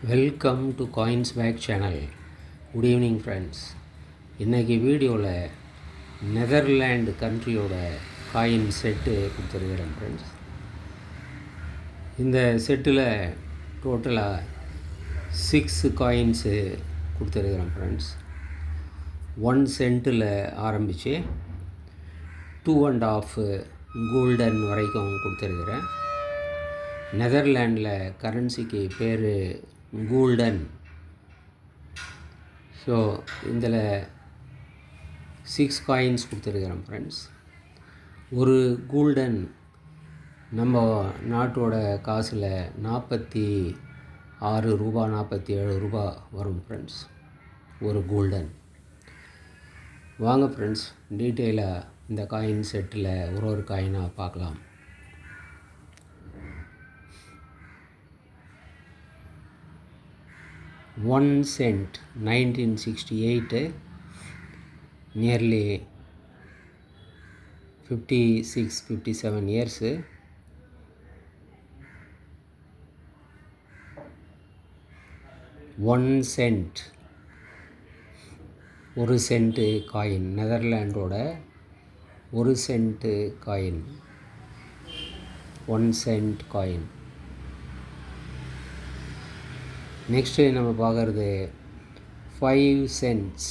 Welcome to coins back channel. Good evening friends. இன்றைக்கி வீடியோவில் Netherland கண்ட்ரியோட காயின் செட்டு கொடுத்துருக்கிறேன் ஃப்ரெண்ட்ஸ். இந்த செட்டில் டோட்டலாக 6 காயின்ஸு கொடுத்துருக்கிறேன் ஃப்ரெண்ட்ஸ். 1 சென்ட்டில் ஆரம்பித்து 2.5 கோல்டன் வரைக்கும் கொடுத்துருக்கிறேன். நெதர்லாண்டில் கரன்சிக்கு பேர் கோல்டன். ஸோ இதில் 6 காயின்ஸ் கொடுத்துருக்குறேன் ஃப்ரெண்ட்ஸ். ஒரு கோல்டன் நம்ம நாட்டோட காசில் 46 ரூபா 47 ரூபா வரும் ஃப்ரெண்ட்ஸ் ஒரு கோல்டன். வாங்க ஃப்ரெண்ட்ஸ், டீட்டெயிலாக இந்த காயின் செட்டில் ஒரு காயினாக பார்க்கலாம். $1 cent 1968, nearly 56-57 years. $1 ஒரு சென்ட்டு காயின், நெதர்லாண்டோட 1 cent coin, 1 cent coin. Next நம்ம பார்க்குறது 5 cents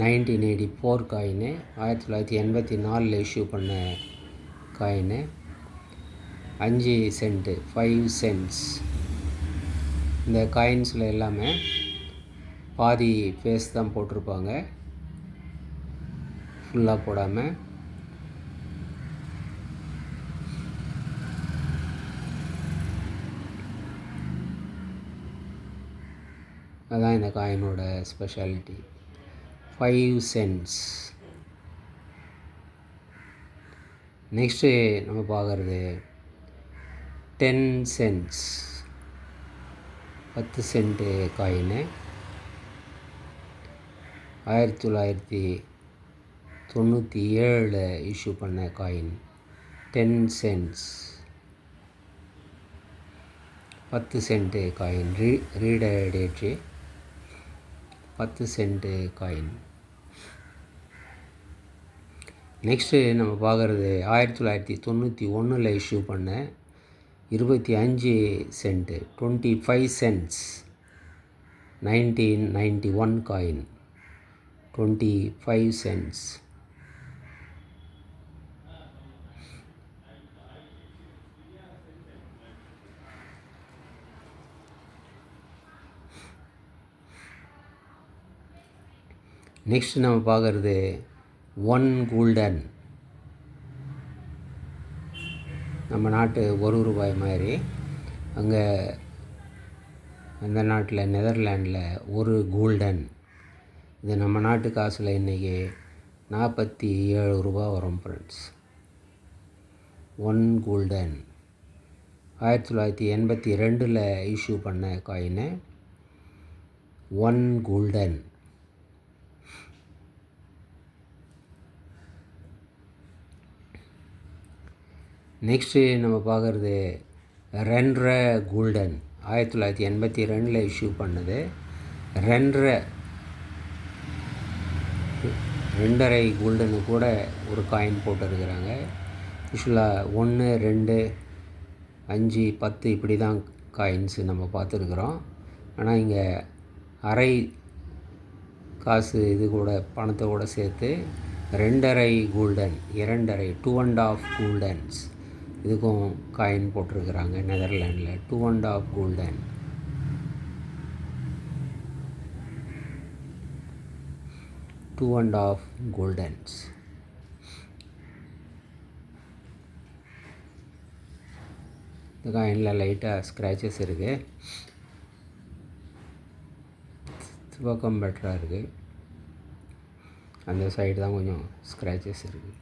1984 காயினு, 1984 இஷ்யூ பண்ண காயினு. 5 cent 5 cents. இந்த காயின்ஸில் எல்லாமே பாதி ஃபேஸ் தான் போட்டிருப்பாங்க, ஃபுல்லாக போடாமல். அதுதான் இந்த காயினோட ஸ்பெஷாலிட்டி. 5 cents. நெக்ஸ்ட்டு நம்ம பார்க்குறது 10 cents 10 சென்ட்டு காயினு, 1997 இஷ்யூ பண்ண காயின். 10 cents 10 சென்ட்டு காயின், ரீடேட்டு 10 சென்ட்டு காயின். நெக்ஸ்ட்டு நம்ம பார்க்குறது 1991 இஷ்யூ பண்ண 25 cent 25 cents 1991 coin, 25 cents. Next நம்ம பார்க்குறது 1 கோல்டன். நம்ம நாட்டு 1 ரூபாய் மாதிரி அங்கே அந்த நாட்டில் நெதர்லாண்டில் 1 கோல்டன். இது நம்ம நாட்டு காசில் இன்றைக்கி 47 ரூபா வரும் ஃப்ரெண்ட்ஸ். 1 கோல்டன் 1982 இஷ்யூ பண்ண காயினு. 1 கோல்டன். நெக்ஸ்ட்டு நம்ம பார்க்குறது 2 கோல்டன். 1982 இஷ்யூ பண்ணது. 2.5 கோல்டனு கூட ஒரு காயின் போட்டுருக்குறாங்க. யூஸ்வலாக 1, 2, 5, 10 இப்படி தான் காயின்ஸு நம்ம பார்த்துருக்குறோம். ஆனால் இங்கே அரை காசு இது கூட பணத்தை கூட சேர்த்து 2.5 கோல்டன், 2.5 கோல்டன்ஸ் இதுக்கும் காயின் போட்டிருக்கிறாங்க நெதர்லாண்டில். 2.5 கோல்டன். கோல்டன்ஸ். இந்த காயினில் லைட்டாக ஸ்க்ராச்சஸ் இருக்குது, துவக்கம் பெட்டராக இருக்குது. அந்த சைடு தான் கொஞ்சம் ஸ்க்ராச்சஸ் இருக்குது.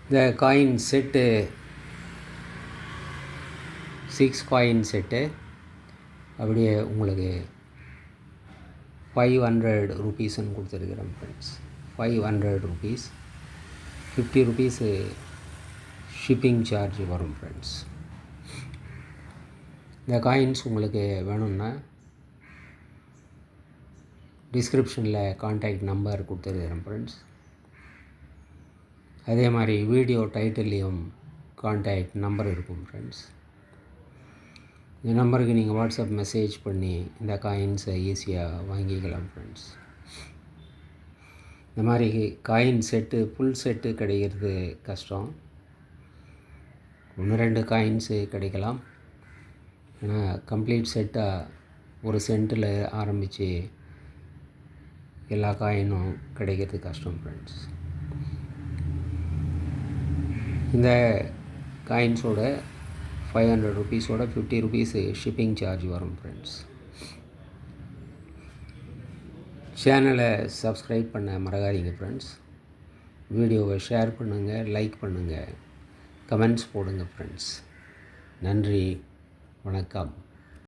இந்த காயின் செட்டு 6 காயின் செட்டு அப்படியே உங்களுக்கு 500 ரூபீஸ்ன்னு கொடுத்துருக்குறேன் friends. 500 rupees. 50 rupees shipping charge வரும் ஃப்ரெண்ட்ஸ். இந்த காயின்ஸ் உங்களுக்கு வேணும்னா டிஸ்கிரிப்ஷனில் கான்டாக்ட் நம்பர் கொடுத்துருக்குறேன் ஃப்ரெண்ட்ஸ். அதே மாதிரி வீடியோ டைட்டில்லையும் கான்டாக்ட் நம்பர் இருக்கும் ஃப்ரெண்ட்ஸ். இந்த நம்பருக்கு நீங்கள் வாட்ஸ்அப் மெசேஜ் பண்ணி இந்த காயின்ஸை ஈஸியாக வாங்கிக்கலாம் ஃப்ரெண்ட்ஸ். இந்த மாதிரி காயின் செட்டு ஃபுல் செட்டு கிடைக்கிறது கஷ்டம். 1-2 காயின்ஸு கிடைக்கலாம். ஆனால் கம்ப்ளீட் செட்டாக ஒரு சென்ட்டில் ஆரம்பித்து எல்லா காயினும் கிடைக்கிறது கஷ்டம் ஃப்ரெண்ட்ஸ். இந்த காயின்ஸோட 500 ருபீஸோட 50 ருபீஸு ஷிப்பிங் சார்ஜ் வரும் ஃப்ரெண்ட்ஸ். சேனலை சப்ஸ்கிரைப் பண்ண மறக்காதீங்க ஃப்ரெண்ட்ஸ். வீடியோவை ஷேர் பண்ணுங்கள், லைக் பண்ணுங்கள், கமெண்ட்ஸ் போடுங்க ஃப்ரெண்ட்ஸ். நன்றி, வணக்கம்.